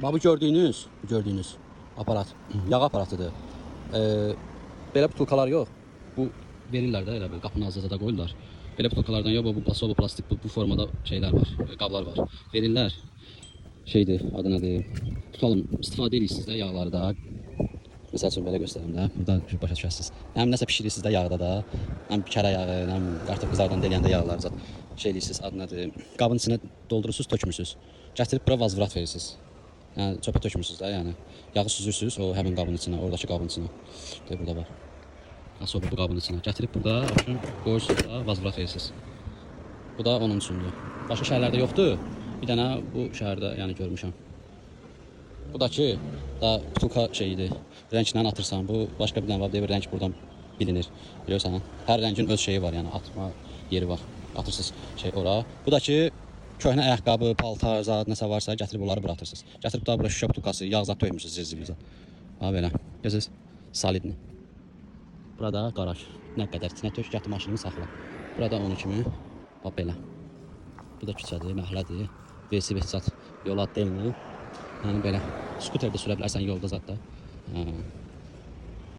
Bu gördüyünüz aparat, yağ aparatıdır. Belə butulkalar yox. Bu verirlər də elə bir qapının ağzına da qoyurlar. Belə butulkalardan yox, bu baso, bu plastik, bu formada şeylər var, qablar var. Verirlər. Şeydir, adı nədir? Tutalım, istifadə edirsiniz də yağları da. Məsəl üçün belə göstərim də. Burada başa düşəsiniz. Həm nəsə bişirirsiniz də yağda da. Həm kərə yağı, həm qartıq qızardan deləyəndə yağları zət şey edirsiniz, adı nədir? Qabın içinə doldurursunuz, tökmürsünüz. Gətirib bura vazvrat verirsiniz. Yəni çöpə tökmürsünüz də, yəni. Yağı süzürsünüz o həmin qabın içinə, oradakı qabın içinə. Deyə burada var. Nasıl bu qabın içinə. Gətirib burada qoyursunuz da, vazvrat verirsiniz. Bu da onun üçündür. Başqa şəhərlərdə yoxdur. Bir dənə bu şəhərdə yəni görmüşəm. Bu da ki, da butulka şeyidir. Rənglə atırsan. Bu başqa bir dənə var, deyə bir rəng buradan bilinir. Bilirsən? Hər rəngin öz şeyi var, yəni atma yeri var. Atırsınız şey ora. Bu da ki, köhnə ayaqqabı, paltar, zat nəsə varsa gətirib onları bura atırsınız. Gətirib daha bura şüşə butulkası, yağ zat töymürsünüz zizimizə. Ha belə. Görürsünüz? Solidni. Burada qaraj. Nə qədər içinə tök, gətir maşınını saxla. Burada onun kimi bax belə. Bu da küçədir, məhəllədir. Velosiped zat yola deyil. Yəni belə. Skuter də sürə bilərsən yolda zat da.